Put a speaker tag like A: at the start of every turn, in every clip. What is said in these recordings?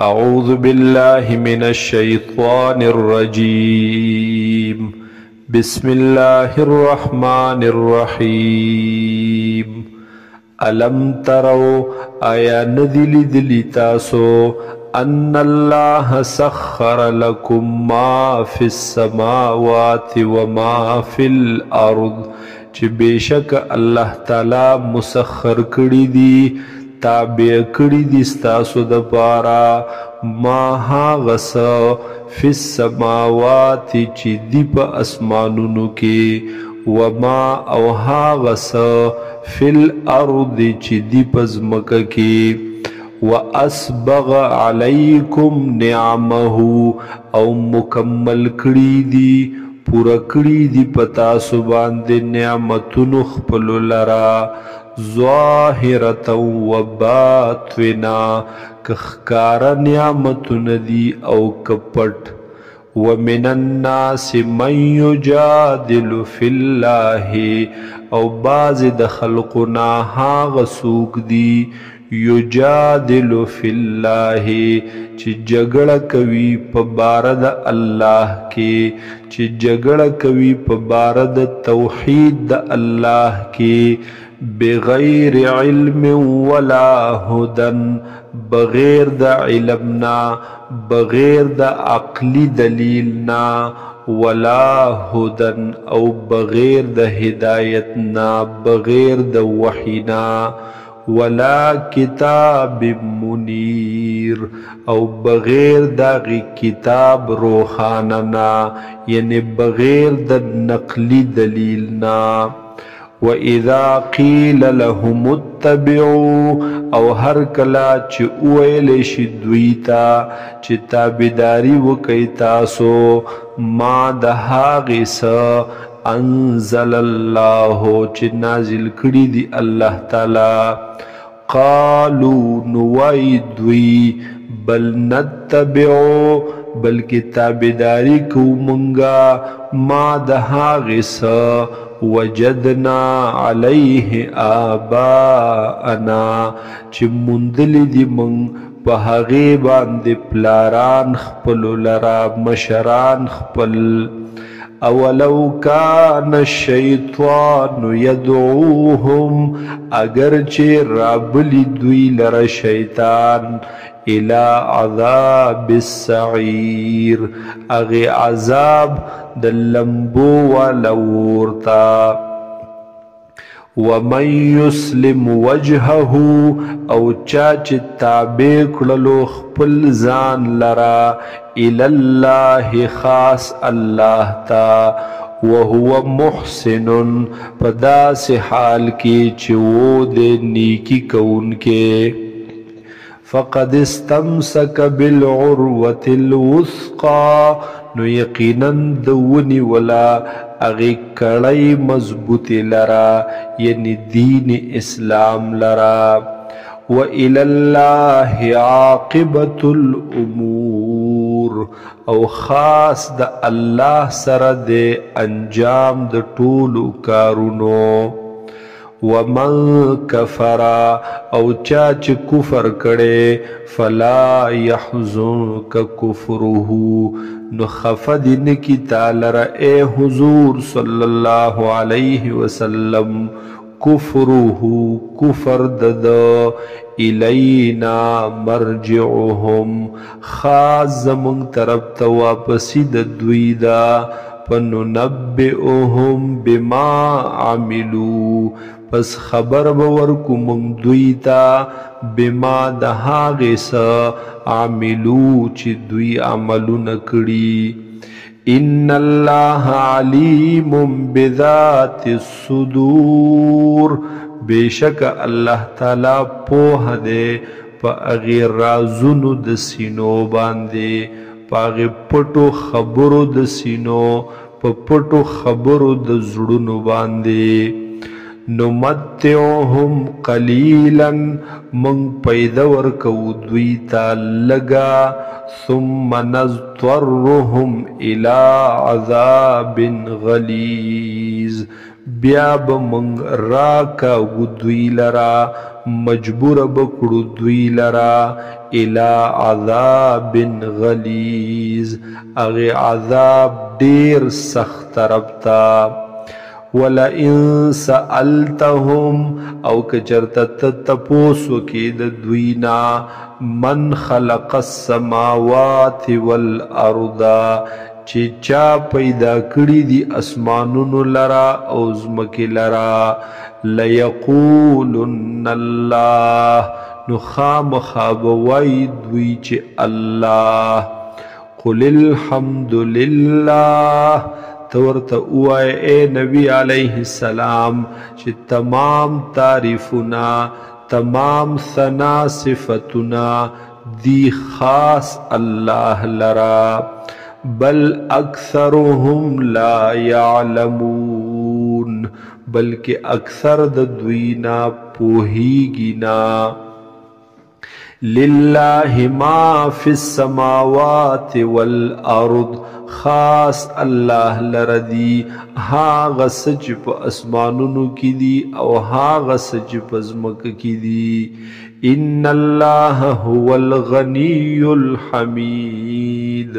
A: أعوذ بالله من الشيطان الرجيم. بسم الله الرحمن الرحيم. ألم تروا آیا ندلی دلی تاسو أن الله سخر لكم ما في السماوات وما في الأرض چې بشک الله تعالی مسخر کړی دی تابع کړی دي ستاسو د پاره ما هغه څه فی السماوات چې دي په اسمانونو کې وما او هغه څه فی الارض چې دي په ځمکه کې واسبغ علیکم نعمه او مکمل کړی دي پورا کړی دي پتا سو باندې نعمتونو خپل لرا ظاهرة و باطنا کخکار نعمتون دی او کپٹ ومن الناس من یجادل فی اللہ او باز د خلقنا هاغ سوک دی یجادل فی اللہ چی جگڑ کوي پا بارد اللہ کے چی جگڑ کوي پا بارد توحید د اللہ کے بغیر علم ولا هدن بغیر د علمنا بغیر د عقلی دلیلنا ولا هدن او بغیر د ہدایتنا بغیر د وحینا ولا کتاب منیر او بغیر داغی کتاب روحاننا یعنی بغیر د نقلی دلیلنا وَإِذَا قِيلَ لَهُمُ اتَّبِعُوا او هر کلا چی اویل شدویتا چی تابداری وکی تاسو ما دهاغی سا انزل اللہ چی نازل کری دی اللہ تعالی قالوا نوائدوی بل نتبعو بلکہ تابداری کو منگا ما دهاغی سا وجدنا علیہ آباءنا چی مندلی دی من پا حغی باندی پلاران خپل لرا مشران خپل اولو کان الشیطان یدعوهم اگر چی رابلی دوی لرا شیطان الى عذاب السعیر اغی عذاب دلمبو ولورتا ومن يسلم وجهه او چاچ تابع کړلو خپل ځان لرا الى الله خاص الله تا وهو محسن پداس حال کی چو دے نیکی کون کے فقد استمسك بالعروة الوثقى نو یقینا دونی ولا اغی کڑی مضبوط لرا یعنی دین اسلام لرا وإلى الله عاقبة الأمور او خاص د الله سره د انجام د ټولو کارونو ومن کفر او چاچ کفر کړي فلا يحزنك كفره نو خفد نکی تعالی را اے حضور صلی اللہ علیہ وسلم کفره کفر دد الینا مرجعهم خاص زمون طرف تا واپسی د دوی دا فننبئهم بما عملو پس خبر بورکو من دوی تا بما دهاغی سا عملو چی دوی عملو نکڑی ان اللہ علیم بذات الصدور بیشک اللہ تعالی پوہ دے پا اغیر رازونو د سینو باندے پا اغیر پٹو خبرو د سینو پا پٹو خبرو د زڑونو باندے نمتعهم قلیلا من پیدور کو دویتا لگا ثم نضطرهم الى عذاب غلیظ بیا بمنگ راکا گدوی لرا مجبور بکړو دوی لرا الى عذاب غلیظ اغه عذاب ډیر سخت طرف تا ولئن سألتهم او کچرت تپوسو کی د دوینا من خلق السماوات والارض چې چا پیدا کړی دی اسمانونو لرا او زمکی لرا لیقولن الله نو خامخا بوای دوی چې الله قل الحمد لله تورته اوای اے نبی علیہ السلام چې تمام تعریفنا تمام ثنا صفتنا دی خاص الله لرا بل اکثرهم لا يعلمون بلکہ اکثر د دوینا پوہیگینا للہ ما فی السماوات والارض خاص اللہ لردی ہاغ سچ پا اسمانونو کی دی او ہاغ سچ پا زمک کی دی ان اللہ هو الغنی الحمید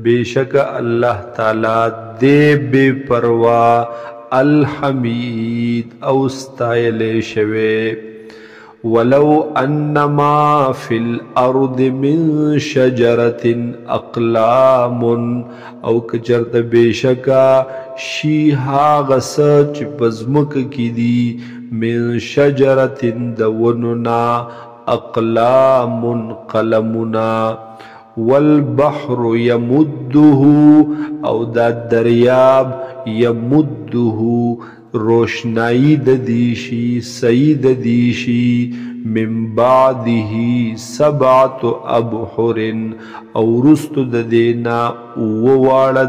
A: بے شک اللہ تعالی دے بے پروا الحمید اوستائل شوے ولو انما فی الارض من شجرت اقلام او کچرت بے شکا شیہا غسچ بزمک کی دی من شجرت دوننا اقلام قلمنا والبحر يمده او دا دریاب يمده روشنائی دیشی سید دیشی من بعده سبعت ابحر او رست دینا ووار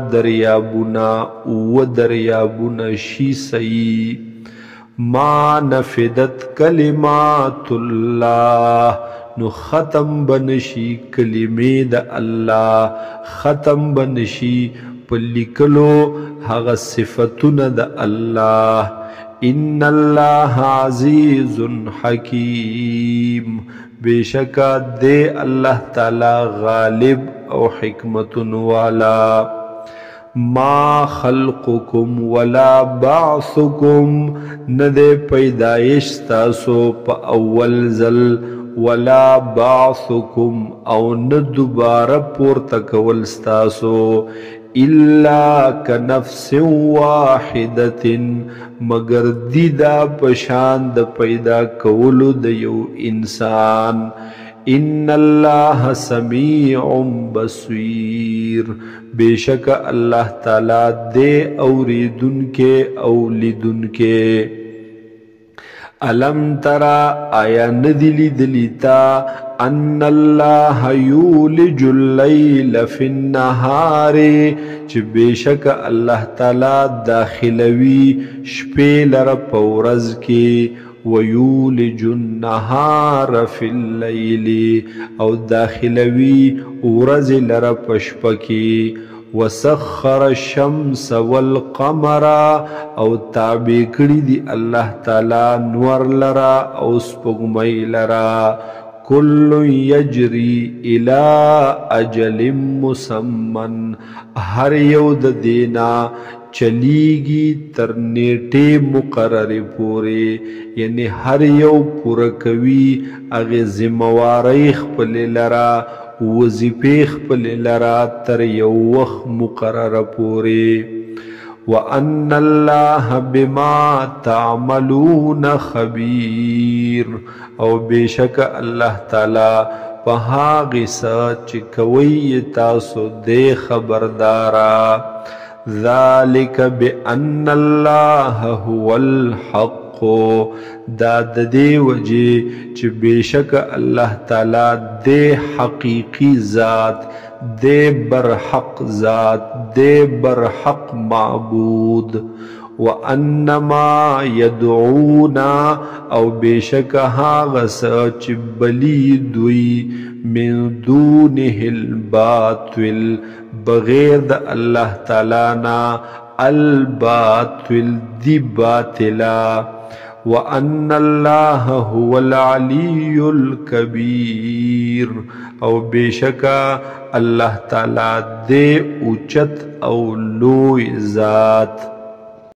A: دریابونا شی سی ما نفدت کلمات اللہ نو ختم بنشی کلمی دا اللہ ختم بنشی پلیکلو هغه صفتونه د الله ان الله عزیز حکیم بشکا دے اللہ تعالی غالب او حکمت والا ما خلقکم ولا بعثکم ندے پیدائش تاسو پا اول زل ولا بعثکم او ندبار پورتکول ستاسو الا کنفس واحدت مگر دیدا پشان د پیدا کولو د یو انسان ان اللہ سمیع بصیر بے شک اللہ تعالی دے اوریدن کے اولیدن کے علم ترا آیا ندلی دلیتا ان اللہ یولج اللیل فی النہار چھ بے شک اللہ تعالی داخلوی شپے لر پورز کے ویولج النہار فی اللیل او داخلوی ورز لر پشپکی وسخر الشمس والقمر او تابع کړي دی الله تعالی نور لرا او سپوږمۍ لرا کل یجری الى اجل مسمن هر یو د دینا چلیگی تر نیٹے مقرر پورے یعنی ہر یو پورا کوي اغه ذمہواری خپل لرا وظیفه خپل لرا تر یو وخت مقرر پورے وان الله بما تعملون خبیر او بیشک اللہ تعالی پہاغی سچ کوي تاسو دے خبردارا ذالک بان اللہ هو الحق دا دے وجہ چھ بیشک اللہ تعالی دے حقیقی ذات دے برحق ذات دے برحق معبود وانما یدعونا او بیشک ہاغس چھ بلی دوی من دونه الباطل بغیر دا اللہ تعالی نا الباطل دی باطلا وأن الله هو العلي الكبير او بشکا اللہ تعالی دے اوچت او لوی ذات